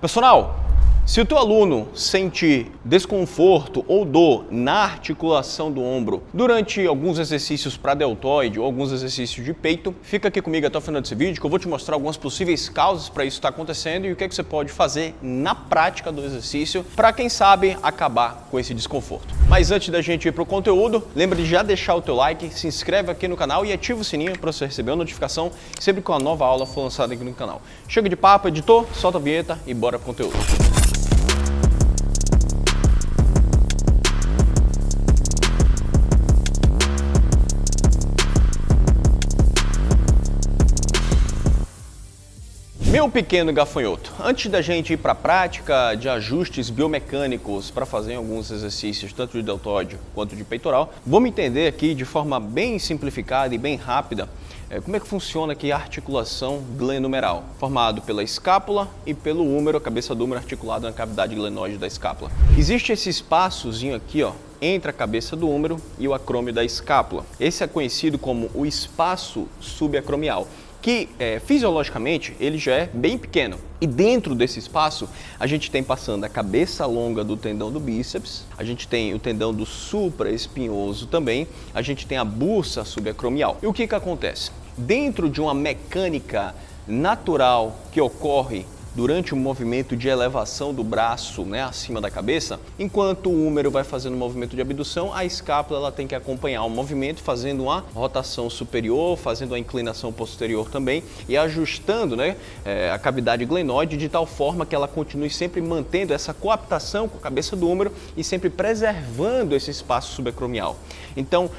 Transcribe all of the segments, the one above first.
Pessoal, se o teu aluno sente desconforto ou dor na articulação do ombro durante alguns exercícios para deltoide ou alguns exercícios de peito, fica aqui comigo até o final desse vídeo que eu vou te mostrar algumas possíveis causas para isso estar acontecendo e o que é que você pode fazer na prática do exercício para, quem sabe, acabar com esse desconforto. Mas antes da gente ir para o conteúdo, lembra de já deixar o teu like, se inscreve aqui no canal e ativa o sininho para você receber a notificação sempre que uma nova aula for lançada aqui no canal. Chega de papo, editor, solta a vinheta e bora pro conteúdo. Meu pequeno gafanhoto, antes da gente ir para a prática de ajustes biomecânicos para fazer alguns exercícios, tanto de deltoide quanto de peitoral, vamos entender aqui de forma bem simplificada e bem rápida como é que funciona aqui a articulação glenumeral, formado pela escápula e pelo húmero, a cabeça do húmero articulada na cavidade glenoide da escápula. Existe esse espaçozinho aqui, ó, entre a cabeça do húmero e o acrômio da escápula. Esse é conhecido como o espaço subacromial, que fisiologicamente ele já é bem pequeno. E dentro desse espaço a gente tem passando a cabeça longa do tendão do bíceps, a gente tem o tendão do supraespinhoso também, a gente tem a bursa subacromial. E o que acontece? Dentro de uma mecânica natural que ocorre durante o movimento de elevação do braço, acima da cabeça, enquanto o húmero vai fazendo o movimento de abdução, a escápula ela tem que acompanhar o movimento, fazendo uma rotação superior, fazendo uma inclinação posterior também e ajustando a cavidade glenoide de tal forma que ela continue sempre mantendo essa coaptação com a cabeça do húmero e sempre preservando esse espaço subacromial. Então,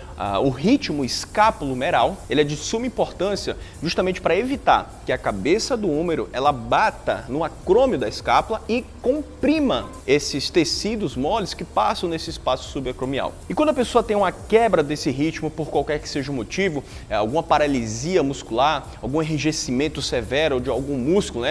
o ritmo escapulomeral ele é de suma importância justamente para evitar que a cabeça do húmero ela bata no acrômio da escápula e comprima esses tecidos moles que passam nesse espaço subacromial. E quando a pessoa tem uma quebra desse ritmo, por qualquer que seja o motivo, alguma paralisia muscular, algum enrijecimento severo de algum músculo,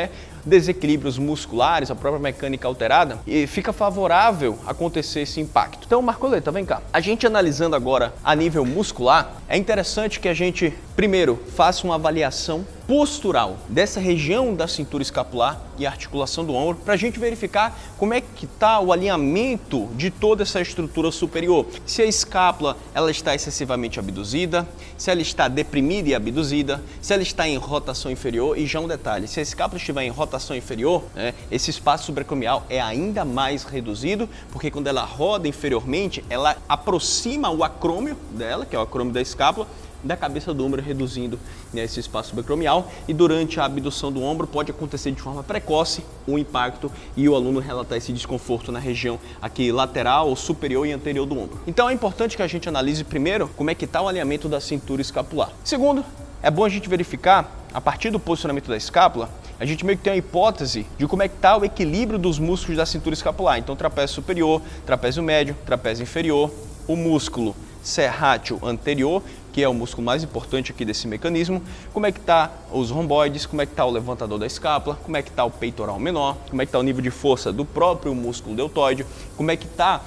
desequilíbrios musculares, a própria mecânica alterada, e fica favorável acontecer esse impacto. Então, Marcoleta, vem cá. A gente analisando agora a nível muscular, é interessante que a gente, primeiro, faça uma avaliação postural dessa região da cintura escapular e articulação do ombro, para a gente verificar como é que está o alinhamento de toda essa estrutura superior. Se a escápula ela está excessivamente abduzida, se ela está deprimida e abduzida, se ela está em rotação inferior, e já um detalhe, se a escápula estiver em rotação inferior, esse espaço subacromial é ainda mais reduzido, porque quando ela roda inferiormente, ela aproxima o acrômio dela, que é o acrômio da escápula, da cabeça do ombro, reduzindo esse espaço subacromial, e durante a abdução do ombro pode acontecer de forma precoce o impacto e o aluno relatar esse desconforto na região aqui lateral, superior e anterior do ombro. Então é importante que a gente analise primeiro como é que está o alinhamento da cintura escapular. Segundo, é bom a gente verificar, a partir do posicionamento da escápula, a gente meio que tem uma hipótese de como é que está o equilíbrio dos músculos da cintura escapular. Então trapézio superior, trapézio médio, trapézio inferior, o músculo serrátil anterior, que é o músculo mais importante aqui desse mecanismo, como é que está os romboides, como é que está o levantador da escápula, como é que está o peitoral menor, como é que está o nível de força do próprio músculo deltoide, como é que está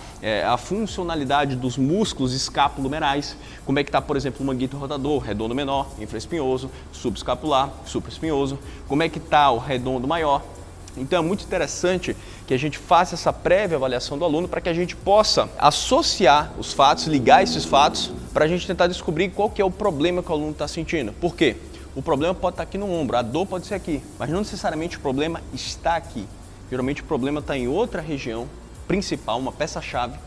a funcionalidade dos músculos escapulomerais, como é que está, por exemplo, o manguito rotador, redondo menor, infraespinhoso, subescapular, supraespinhoso, como é que está o redondo maior. Então é muito interessante que a gente faça essa prévia avaliação do aluno para que a gente possa associar os fatos, ligar esses fatos, para a gente tentar descobrir qual que é o problema que o aluno está sentindo. Por quê? O problema pode estar aqui no ombro, a dor pode ser aqui, mas não necessariamente o problema está aqui. Geralmente o problema está em outra região principal, uma peça-chave,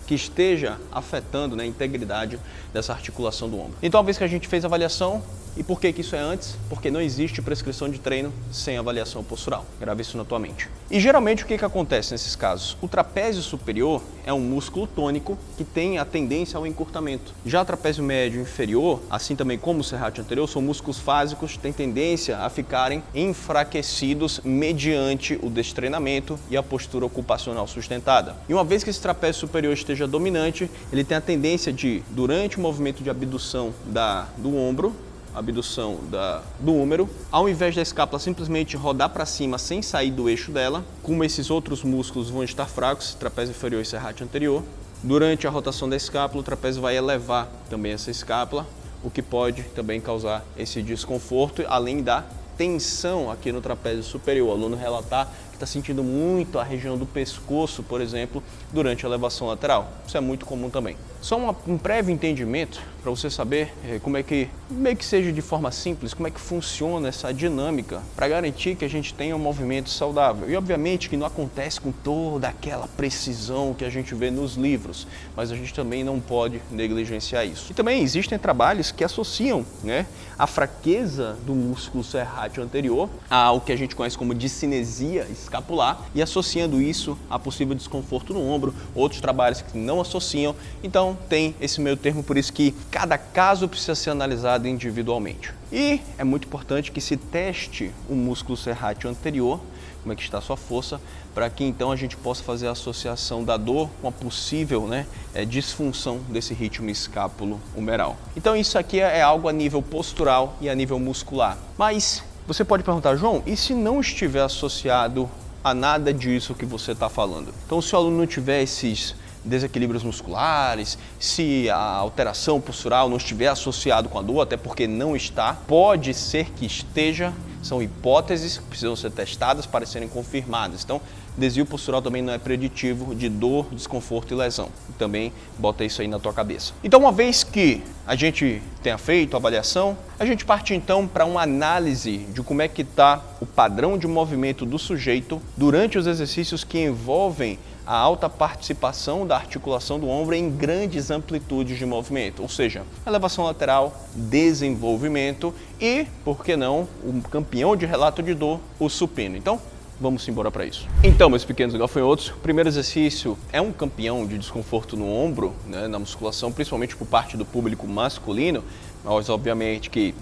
que esteja afetando a integridade dessa articulação do ombro. Então, uma vez que a gente fez a avaliação, e por que isso é antes? Porque não existe prescrição de treino sem avaliação postural. Grave isso na tua mente. E geralmente o que acontece nesses casos? O trapézio superior é um músculo tônico que tem a tendência ao encurtamento. Já o trapézio médio e inferior, assim também como o serrátil anterior, são músculos fásicos que têm tendência a ficarem enfraquecidos mediante o destreinamento e a postura ocupacional sustentada. E uma vez que esse trapézio superior esteja dominante, ele tem a tendência de, durante o movimento de abdução do ombro, abdução do húmero, ao invés da escápula simplesmente rodar para cima sem sair do eixo dela, como esses outros músculos vão estar fracos, trapézio inferior e serrátil anterior, durante a rotação da escápula, o trapézio vai elevar também essa escápula, o que pode também causar esse desconforto, além da tensão aqui no trapézio superior, o aluno relatar que está sentindo muito a região do pescoço, por exemplo, durante a elevação lateral. Isso é muito comum também. Só um prévio entendimento para você saber como é que, meio que seja de forma simples, como é que funciona essa dinâmica para garantir que a gente tenha um movimento saudável. E obviamente que não acontece com toda aquela precisão que a gente vê nos livros, mas a gente também não pode negligenciar isso. E também existem trabalhos que associam, né, a fraqueza do músculo serrátil anterior ao que a gente conhece como discinesia escapular e associando isso a possível desconforto no ombro. Outros trabalhos que não associam, então tem esse meio termo, por isso que cada caso precisa ser analisado individualmente. E é muito importante que se teste o músculo serrátil anterior, como é que está a sua força, para que então a gente possa fazer a associação da dor com a possível, disfunção desse ritmo escápulo-humeral. Então isso aqui é algo a nível postural e a nível muscular. Mas você pode perguntar, João, e se não estiver associado a nada disso que você está falando? Então se o aluno não tiver esses desequilíbrios musculares, se a alteração postural não estiver associado com a dor, até porque não está, pode ser que esteja, são hipóteses que precisam ser testadas para serem confirmadas. Então, desvio postural também não é preditivo de dor, desconforto e lesão. Também bota isso aí na tua cabeça. Então, uma vez que a gente tenha feito a avaliação, a gente parte então para uma análise de como é que está o padrão de movimento do sujeito durante os exercícios que envolvem a alta participação da articulação do ombro em grandes amplitudes de movimento, ou seja, elevação lateral, desenvolvimento e, por que não, o campeão de relato de dor, o supino. Então, vamos embora para isso. Então, meus pequenos gafanhotos, o primeiro exercício é um campeão de desconforto no ombro, na musculação, principalmente por parte do público masculino, mas obviamente que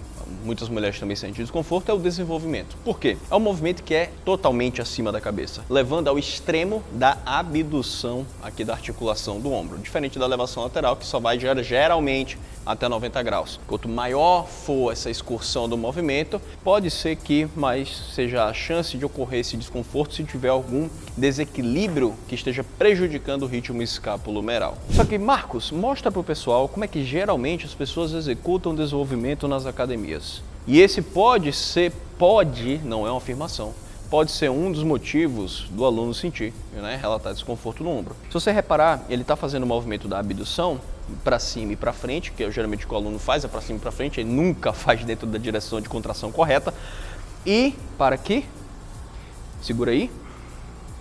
muitas mulheres também sentem desconforto, é o desenvolvimento. Por quê? É um movimento que é totalmente acima da cabeça, levando ao extremo da abdução aqui da articulação do ombro, diferente da elevação lateral, que só vai geralmente até 90 graus. Quanto maior for essa excursão do movimento, pode ser que mais seja a chance de ocorrer esse desconforto se tiver algum desequilíbrio que esteja prejudicando o ritmo escapulo-humeral. Só que, Marcos, mostra para o pessoal como é que geralmente as pessoas executam o desenvolvimento nas academias. E esse pode, não é uma afirmação, pode ser um dos motivos do aluno sentir, relatar desconforto no ombro. Se você reparar, ele está fazendo o movimento da abdução para cima e para frente, que é geralmente o que o aluno faz, é para cima e para frente, ele nunca faz dentro da direção de contração correta. E para aqui, segura aí,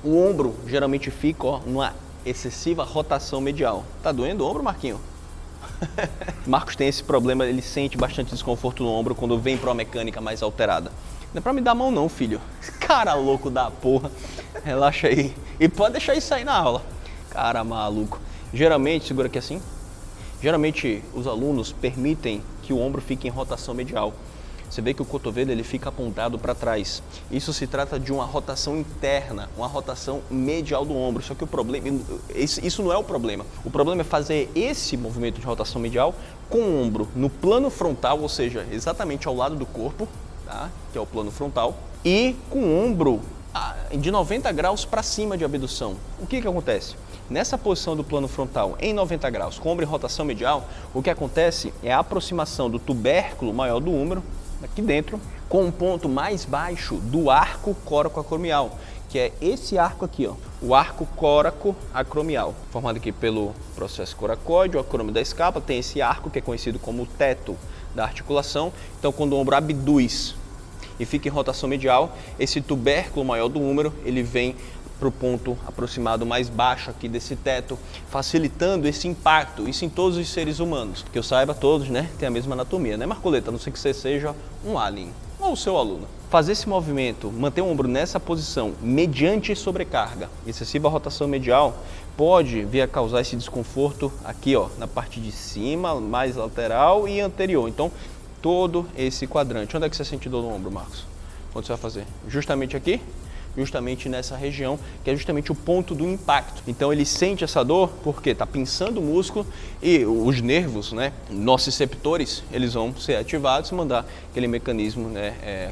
o ombro geralmente fica numa excessiva rotação medial. Tá doendo o ombro, Marquinho? Marcos tem esse problema, ele sente bastante desconforto no ombro quando vem para uma mecânica mais alterada. Não é pra me dar a mão não, filho. Cara louco da porra. Relaxa aí. E pode deixar isso aí na aula. Cara maluco. Geralmente, segura aqui assim. Geralmente os alunos permitem que o ombro fique em rotação medial. Você vê que o cotovelo ele fica apontado para trás. Isso se trata de uma rotação interna, uma rotação medial do ombro. Só que o problema, isso não é o problema. O problema é fazer esse movimento de rotação medial com o ombro no plano frontal, ou seja, exatamente ao lado do corpo, tá? Que é o plano frontal, e com o ombro de 90 graus para cima de abdução. O que acontece? Nessa posição do plano frontal em 90 graus, com o ombro em rotação medial, o que acontece é a aproximação do tubérculo maior do húmero, aqui dentro, com um ponto mais baixo do arco coracoacromial, que é esse arco aqui, ó, o arco coracoacromial, formado aqui pelo processo coracoide, o acrômio da escápula, tem esse arco que é conhecido como o teto da articulação. Então, quando o ombro abduz e fica em rotação medial, esse tubérculo maior do húmero, ele vem para o ponto aproximado mais baixo aqui desse teto, facilitando esse impacto, isso em todos os seres humanos. Que eu saiba, todos, têm a mesma anatomia, Marcoleta? A não ser que você seja um alien ou o seu aluno. Fazer esse movimento, manter o ombro nessa posição, mediante sobrecarga, excessiva rotação medial, pode vir a causar esse desconforto aqui, ó, na parte de cima, mais lateral e anterior. Então, todo esse quadrante. Onde é que você sente dor no ombro, Marcos? Onde você vai fazer? Justamente aqui? Justamente nessa região, que é justamente o ponto do impacto. Então ele sente essa dor porque está pinçando o músculo e os nervos, nociceptores, eles vão ser ativados e mandar aquele mecanismo,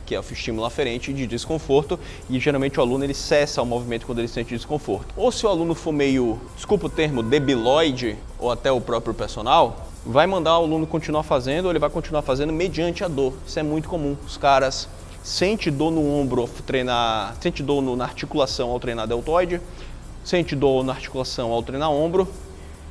que é o estímulo aferente de desconforto, e geralmente o aluno ele cessa o movimento quando ele sente desconforto. Ou se o aluno for meio, desculpa o termo, debilóide, ou até o próprio personal, vai mandar o aluno continuar fazendo, ou ele vai continuar fazendo mediante a dor. Isso é muito comum. Os caras sente dor no ombro ao treinar, sente dor na articulação ao treinar deltoide, sente dor na articulação ao treinar ombro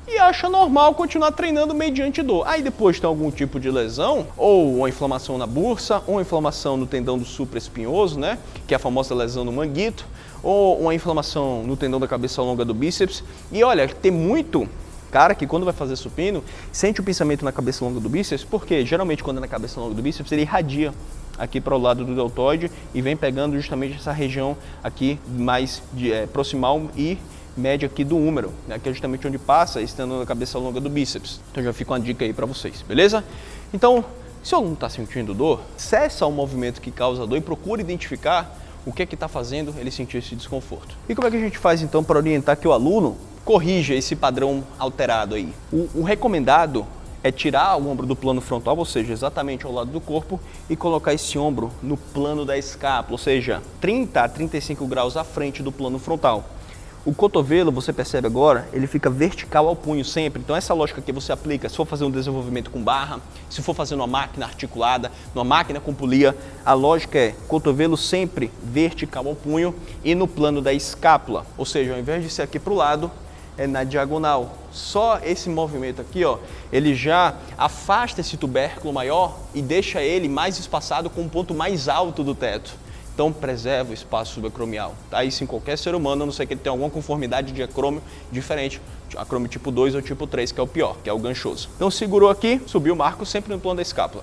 e acha normal continuar treinando mediante dor. Aí depois tem algum tipo de lesão, ou uma inflamação na bursa, ou uma inflamação no tendão do supraespinhoso, né, que é a famosa lesão no manguito, ou uma inflamação no tendão da cabeça longa do bíceps. E olha, tem muito cara que quando vai fazer supino, sente o pensamento na cabeça longa do bíceps, porque geralmente quando é na cabeça longa do bíceps, ele irradia aqui para o lado do deltoide e vem pegando justamente essa região aqui mais proximal e média aqui do húmero, né, que é justamente onde passa esse tendão da cabeça longa do bíceps. Então já fica uma dica aí para vocês, beleza? Então, se o aluno está sentindo dor, cessa o movimento que causa dor e procura identificar o que é que está fazendo ele sentir esse desconforto. E como é que a gente faz então para orientar que o aluno corrija esse padrão alterado aí? O recomendado é tirar o ombro do plano frontal, ou seja, exatamente ao lado do corpo, e colocar esse ombro no plano da escápula, ou seja, 30 a 35 graus à frente do plano frontal. O cotovelo, você percebe agora, ele fica vertical ao punho sempre. Então essa lógica que você aplica, se for fazer um desenvolvimento com barra, se for fazer numa máquina articulada, numa máquina com polia, a lógica é cotovelo sempre vertical ao punho e no plano da escápula. Ou seja, ao invés de ser aqui para o lado, é na diagonal. Só esse movimento aqui, ó, ele já afasta esse tubérculo maior e deixa ele mais espaçado com um ponto mais alto do teto. Então preserva o espaço subacromial. Tá? Isso em qualquer ser humano, a não ser que ele tenha alguma conformidade de acrômio diferente, acrômio tipo 2 ou tipo 3, que é o pior, que é o ganchoso. Então segurou aqui, subiu o marco sempre no plano da escápula.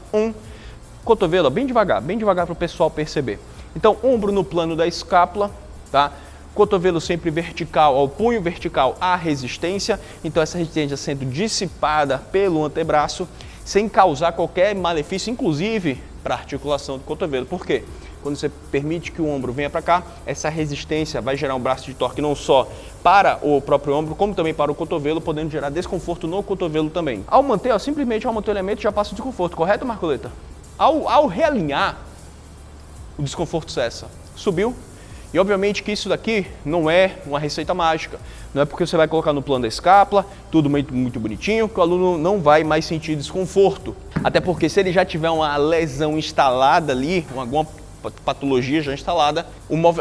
Cotovelo, bem devagar para o pessoal perceber. Então ombro no plano da escápula, tá? Cotovelo sempre vertical ao punho, vertical à resistência. Então essa resistência sendo dissipada pelo antebraço, sem causar qualquer malefício, inclusive para a articulação do cotovelo. Por quê? Quando você permite que o ombro venha para cá, essa resistência vai gerar um braço de torque não só para o próprio ombro, como também para o cotovelo, podendo gerar desconforto no cotovelo também. Ao manter, simplesmente ao manter o elemento, já passa o desconforto, correto, Marcoleta? Ao realinhar, o desconforto cessa. Subiu. E obviamente que isso daqui não é uma receita mágica. Não é porque você vai colocar no plano da escápula, tudo muito bonitinho, que o aluno não vai mais sentir desconforto. Até porque se ele já tiver uma lesão instalada ali, alguma patologia já instalada,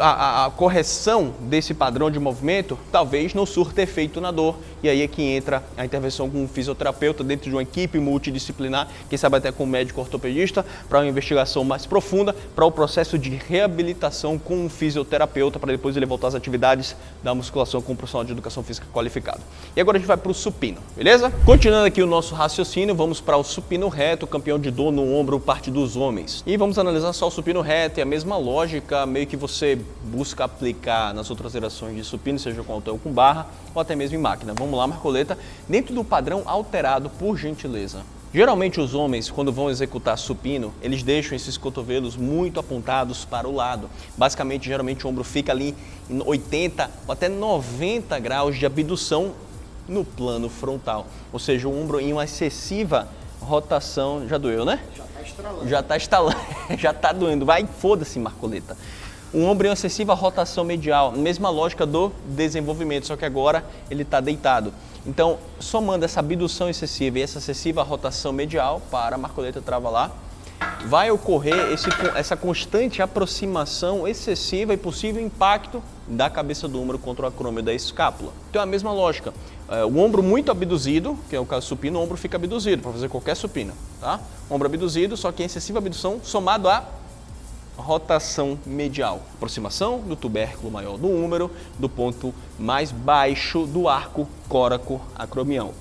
a correção desse padrão de movimento talvez não surta efeito na dor, e aí é que entra a intervenção com um fisioterapeuta dentro de uma equipe multidisciplinar, quem sabe até com um médico ortopedista, para uma investigação mais profunda, para o processo de reabilitação com um fisioterapeuta, para depois ele voltar às atividades da musculação com um profissional de educação física qualificado. E agora a gente vai para o supino, beleza? Continuando aqui o nosso raciocínio, vamos para o supino reto, campeão de dor no ombro, parte dos homens. E vamos analisar só o supino reto. É a mesma lógica meio que você busca aplicar nas outras gerações de supino, seja com halter ou com barra, ou até mesmo em máquina. Vamos lá, Marcoleta, dentro do padrão alterado, por gentileza. Geralmente os homens, quando vão executar supino, eles deixam esses cotovelos muito apontados para o lado. Basicamente, geralmente o ombro fica ali em 80 ou até 90 graus de abdução no plano frontal. Ou seja, o ombro em uma excessiva rotação. Já doeu, né? Já tá estalando, já tá doendo. Vai, foda-se, Marcoleta. Um ombro em uma excessiva rotação medial, mesma lógica do desenvolvimento, só que agora ele está deitado. Então, somando essa abdução excessiva e essa excessiva rotação medial, para a Marcoleta trava lá, vai ocorrer essa constante aproximação excessiva e possível impacto da cabeça do ombro contra o acrômio da escápula. Então é a mesma lógica. O ombro muito abduzido, que é o caso supino, o ombro fica abduzido para fazer qualquer supino, tá? Ombro abduzido, só que em excessiva abdução somado a rotação medial, aproximação do tubérculo maior do húmero, do ponto mais baixo do arco córaco-acromial.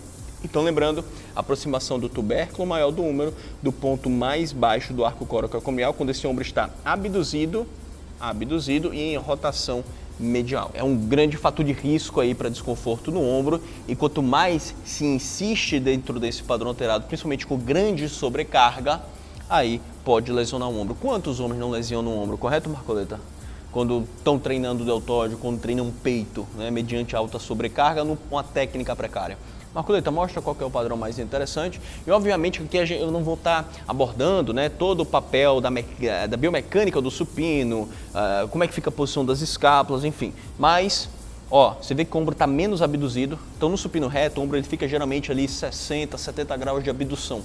Então, lembrando, aproximação do tubérculo maior do húmero, do ponto mais baixo do arco córaco-acromial, quando esse ombro está abduzido e em rotação medial. É um grande fator de risco aí para desconforto no ombro, e quanto mais se insiste dentro desse padrão alterado, principalmente com grande sobrecarga, aí pode lesionar o ombro. Quantos homens não lesionam o ombro, correto, Marcoleta? Quando estão treinando o deltóide, quando treinam peito, né, mediante alta sobrecarga, numa técnica precária. Marcoleta, mostra qual que é o padrão mais interessante. E obviamente aqui eu não vou estar abordando, né, todo o papel da biomecânica do supino, como é que fica a posição das escápulas, enfim. Mas, ó, você vê que o ombro está menos abduzido. Então no supino reto, o ombro ele fica geralmente ali 60, 70 graus de abdução,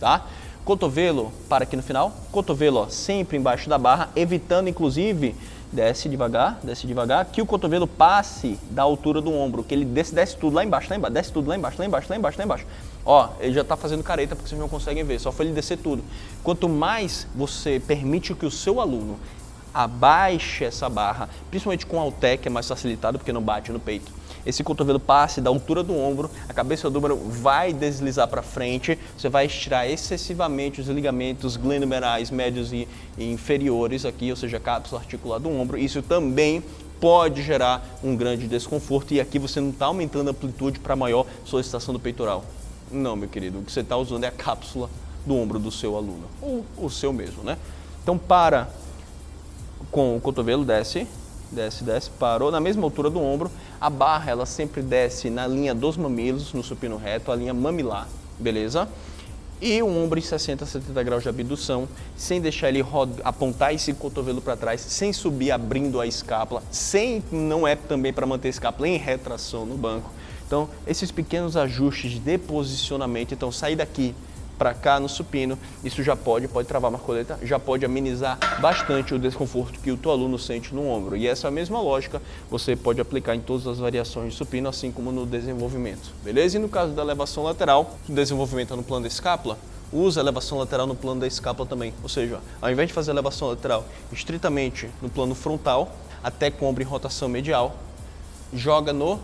tá? Cotovelo para aqui no final, cotovelo ó, sempre embaixo da barra, evitando inclusive, desce devagar, que o cotovelo passe da altura do ombro, que ele desce tudo lá embaixo, desce tudo lá embaixo. Ó, ele já está fazendo careta porque vocês não conseguem ver, só foi ele descer tudo. Quanto mais você permite que o seu aluno abaixe essa barra, principalmente com halter, que é mais facilitado porque não bate no peito, esse cotovelo passe da altura do ombro, a cabeça do ombro vai deslizar para frente, você vai estirar excessivamente os ligamentos glenomerais médios e inferiores aqui, ou seja, a cápsula articular do ombro. Isso também pode gerar um grande desconforto e aqui você não está aumentando a amplitude para maior solicitação do peitoral. Não, meu querido, o que você está usando é a cápsula do ombro do seu aluno, ou o seu mesmo, né? Então para com o cotovelo, desce, parou na mesma altura do ombro, a barra ela sempre desce na linha dos mamilos, no supino reto, a linha mamilar, beleza? E o ombro em 60 a 70 graus de abdução, sem deixar ele apontar esse cotovelo para trás, sem subir abrindo a escápula, não é também para manter a escápula em retração no banco. Então, esses pequenos ajustes de posicionamento, então sair daqui para cá no supino, isso já pode travar a marcoleta, já pode amenizar bastante o desconforto que o teu aluno sente no ombro. E essa mesma lógica você pode aplicar em todas as variações de supino, assim como no desenvolvimento, beleza? E no caso da elevação lateral, o desenvolvimento no plano da escápula, usa a elevação lateral no plano da escápula também. Ou seja, ao invés de fazer a elevação lateral estritamente no plano frontal, até com o ombro em rotação medial, joga no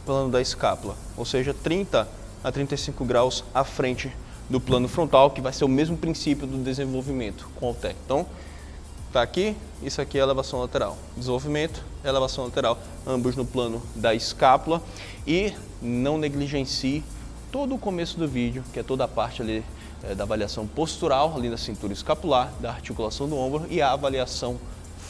plano da escápula, ou seja, 30 a 35 graus à frente do plano frontal, que vai ser o mesmo princípio do desenvolvimento com o halter. Então, tá aqui, isso aqui é a elevação lateral. Desenvolvimento, elevação lateral, ambos no plano da escápula. E não negligencie todo o começo do vídeo, que é toda a parte ali da avaliação postural, ali da cintura escapular, da articulação do ombro e a avaliação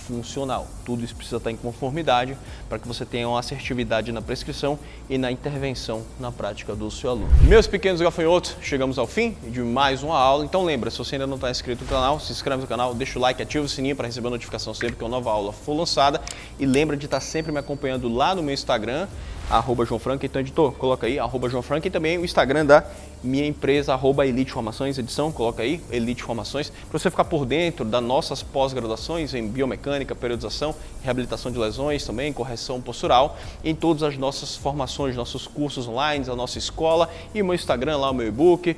funcional. Tudo isso precisa estar em conformidade para que você tenha uma assertividade na prescrição e na intervenção na prática do seu aluno. Meus pequenos gafanhotos, chegamos ao fim de mais uma aula. Então lembra, se você ainda não está inscrito no canal, se inscreve no canal, deixa o like, ativa o sininho para receber a notificação sempre que uma nova aula for lançada. E lembra de estar sempre me acompanhando lá no meu Instagram, @JoãoFranca. Então, editor, coloca aí, @JoãoFranca, e também o Instagram da minha empresa, @Elite Formações, edição, coloca aí, Elite Formações, para você ficar por dentro das nossas pós-graduações em biomecânica, periodização, reabilitação de lesões também, correção postural, em todas as nossas formações, nossos cursos online, a nossa escola e o meu Instagram lá, o meu e-book,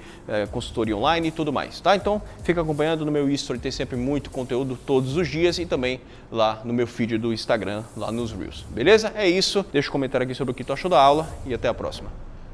consultoria online e tudo mais, tá? Então, fica acompanhando no meu history, tem sempre muito conteúdo todos os dias e também lá no meu feed do Instagram, lá nos Reels, beleza? É isso, deixa um comentário aqui sobre o que tu achou da aula e até a próxima.